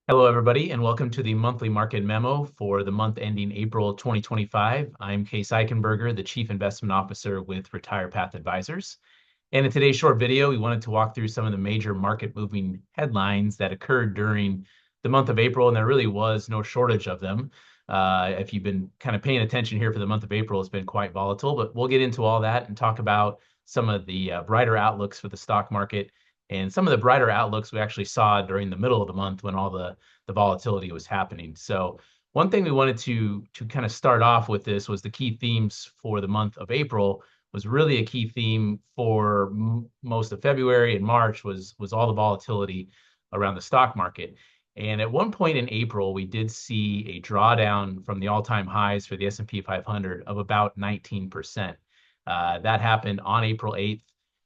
Hello, everybody, and welcome to the monthly market memo for the month ending April 2025. I'm Case Eichenberger, the Chief Investment Officer with Retire Path Advisors. And in today's short video, we wanted to walk through some of the major market moving headlines that occurred during the month of April, and there really was no shortage of them. If you've been kind of paying attention here for the month of April, it's been quite volatile, but we'll get into all that and talk about some of the brighter outlooks for the stock market and some of the brighter outlooks we actually saw during the middle of the month when all the volatility was happening. So one thing we wanted to kind of start off with this was the key themes for the month of April was really a key theme for most of February and March was all the volatility around the stock market. And at one point in April, we did see a drawdown from the all-time highs for the S&P 500 of about 19%. That happened on April 8th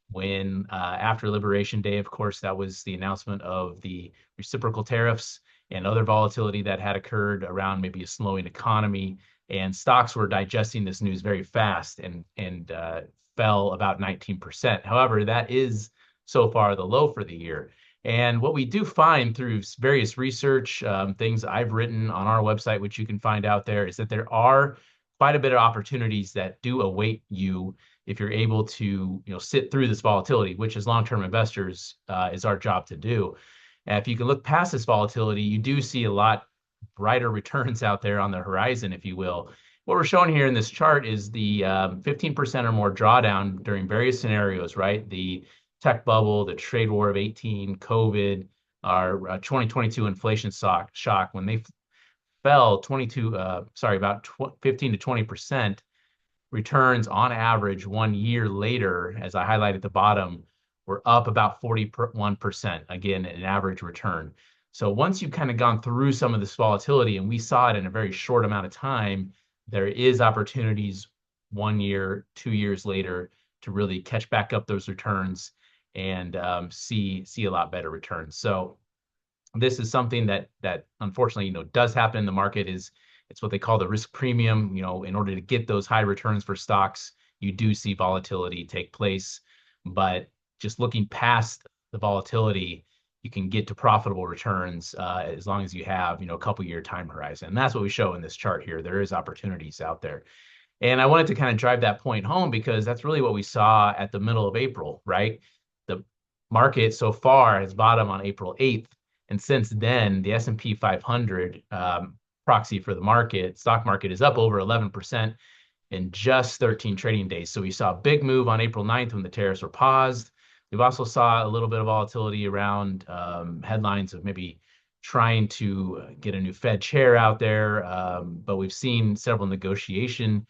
when after Liberation Day, of course, that was the announcement of the reciprocal tariffs and other volatility that had occurred around maybe a slowing economy. And stocks were digesting this news very fast and fell about 19%. However, that is so far the low for the year. And what we do find through various research, things I've written on our website, which you can find out there, is that there are quite a bit of opportunities that do await you if you're able to sit through this volatility, which as long-term investors is our job to do. And if you can look past this volatility, you do see a lot brighter returns out there on the horizon, if you will. What we're showing here in this chart is the 15% or more drawdown during various scenarios, right? The tech bubble, the trade war of 18, COVID, our 2022 inflation shock, when they fell about 15 to 20%, returns on average 1 year later, as I highlight at the bottom, were up about 41%, again, an average return. So once you've kind of gone through some of this volatility, and we saw it in a very short amount of time, there is opportunities 1 year, 2 years later to really catch back up those returns and see a lot better returns. So this is something that unfortunately does happen in the market. It's what they call the risk premium. In order to get those high returns for stocks, you do see volatility take place. But just looking past the volatility, you can get to profitable returns as long as you have a couple year time horizon. And that's what we show in this chart here. There is opportunities out there. And I wanted to kind of drive that point home because that's really what we saw at the middle of April, right? The market so far has bottomed on April 8th. And since then, the S&P 500 proxy for the market, stock market, is up over 11% in just 13 trading days. So we saw a big move on April 9th when the tariffs were paused. We've also saw a little bit of volatility around headlines of maybe trying to get a new Fed chair out there. But we've seen several negotiation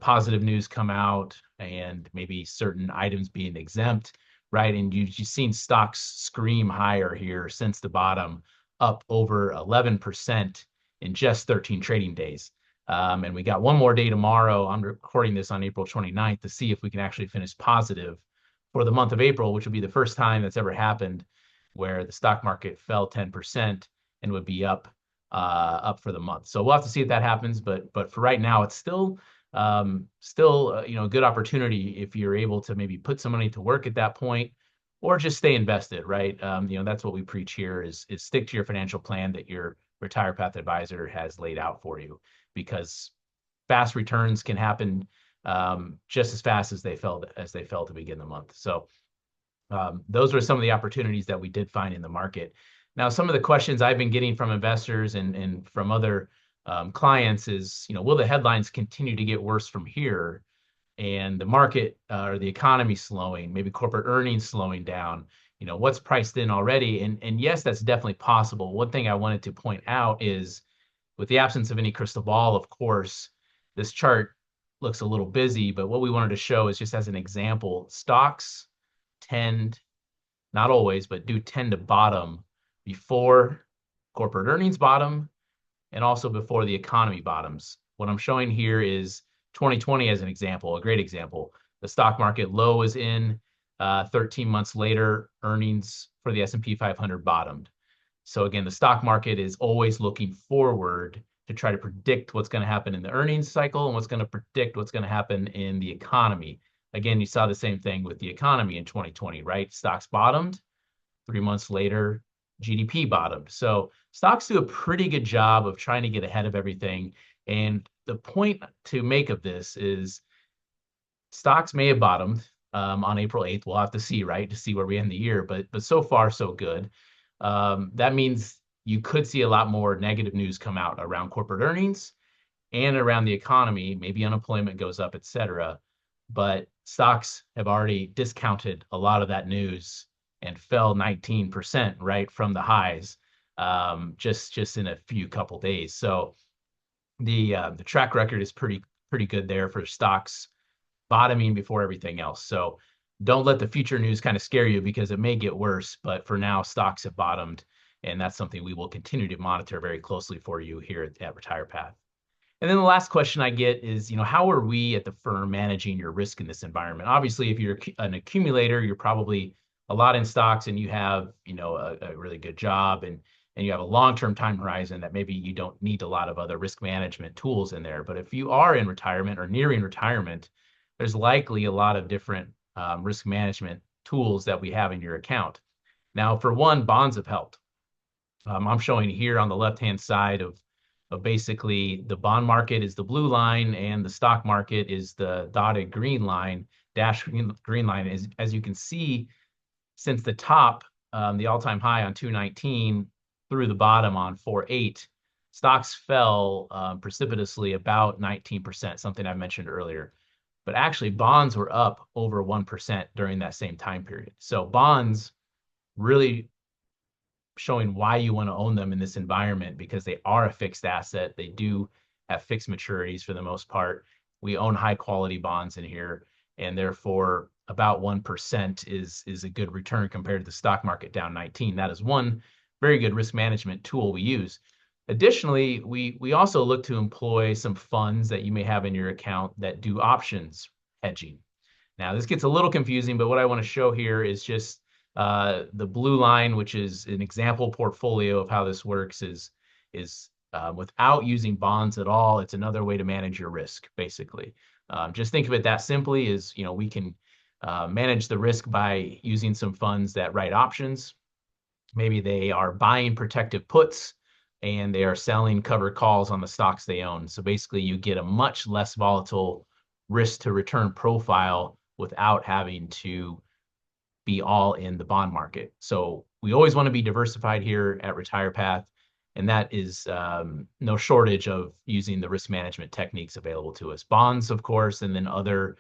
positive news come out and maybe certain items being exempt. Right. And you've seen stocks scream higher here since the bottom, up over 11% in just 13 trading days. And we got one more day tomorrow. I'm recording this on April 29th to see if we can actually finish positive for the month of April, which would be the first time that's ever happened where the stock market fell 10% and would be up for the month. So we'll have to see if that happens. But for right now, it's still a good opportunity if you're able to maybe put some money to work at that point or just stay invested, right? That's what we preach here is stick to your financial plan that your Retire Path advisor has laid out for you, because fast returns can happen just as fast as they fell to begin the month. So those were some of the opportunities that we did find in the market. Now, some of the questions I've been getting from investors and from other clients is, will the headlines continue to get worse from here? And the market or the economy slowing, maybe corporate earnings slowing down, what's priced in already? And yes, that's definitely possible. One thing I wanted to point out is, with the absence of any crystal ball, of course, this chart looks a little busy, but what we wanted to show is just as an example, stocks tend, not always, but do tend to bottom before corporate earnings bottom and also before the economy bottoms. What I'm showing here is 2020 as an example, a great example. The stock market low is in, 13 months later, earnings for the S&P 500 bottomed. So again, the stock market is always looking forward to try to predict what's going to happen in the earnings cycle and what's going to predict what's going to happen in the economy. Again, you saw the same thing with the economy in 2020, right? Stocks bottomed. 3 months later, GDP bottomed. So stocks do a pretty good job of trying to get ahead of everything. And the point to make of this is stocks may have bottomed on April 8th. We'll have to see, right, to see where we end the year. But so far, so good. That means you could see a lot more negative news come out around corporate earnings and around the economy. Maybe unemployment goes up, et cetera. But stocks have already discounted a lot of that news and fell 19% right from the highs just in a few couple days. So the track record is pretty good there for stocks bottoming before everything else. So don't let the future news kind of scare you because it may get worse. But for now, stocks have bottomed, and that's something we will continue to monitor very closely for you here at RetirePath. And then the last question I get is, how are we at the firm managing your risk in this environment? Obviously, if you're an accumulator, you're probably a lot in stocks and you have, a really good job and you have a long-term time horizon that maybe you don't need a lot of other risk management tools in there. But if you are in retirement or nearing retirement, there's likely a lot of different risk management tools that we have in your account. Now, for one, bonds have helped. I'm showing here on the left-hand side of basically the bond market is the blue line and the stock market is the dotted green line, green line. As you can see, since the top, the all-time high on 219 through the bottom on 48, stocks fell precipitously about 19%, something I mentioned earlier. But actually, bonds were up over 1% during that same time period. So bonds really showing why you want to own them in this environment because they are a fixed asset. They do have fixed maturities for the most part. We own high quality bonds in here, and therefore about 1% is a good return compared to the stock market down 19. That is one very good risk management tool we use. Additionally, we also look to employ some funds that you may have in your account that do options hedging. Now, this gets a little confusing, but what I want to show here is just the blue line, which is an example portfolio of how this works, is without using bonds at all. It's another way to manage your risk, basically. Just think of it that simply is, we can manage the risk by using some funds that write options. Maybe they are buying protective puts and they are selling covered calls on the stocks they own. So basically, you get a much less volatile risk to return profile without having to be all in the bond market. So we always want to be diversified here at RetirePath, and that is no shortage of using the risk management techniques available to us. Bonds, of course, and then other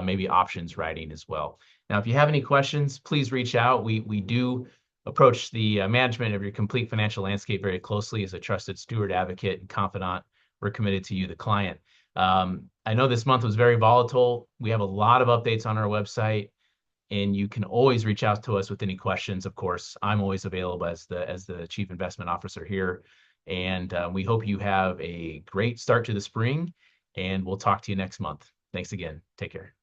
maybe options writing as well. Now, if you have any questions, please reach out. We do approach the management of your complete financial landscape very closely as a trusted steward, advocate, and confidant. We're committed to you, the client. I know this month was very volatile. We have a lot of updates on our website, and you can always reach out to us with any questions. Of course, I'm always available as the Chief Investment Officer here. And we hope you have a great start to the spring, and we'll talk to you next month. Thanks again. Take care.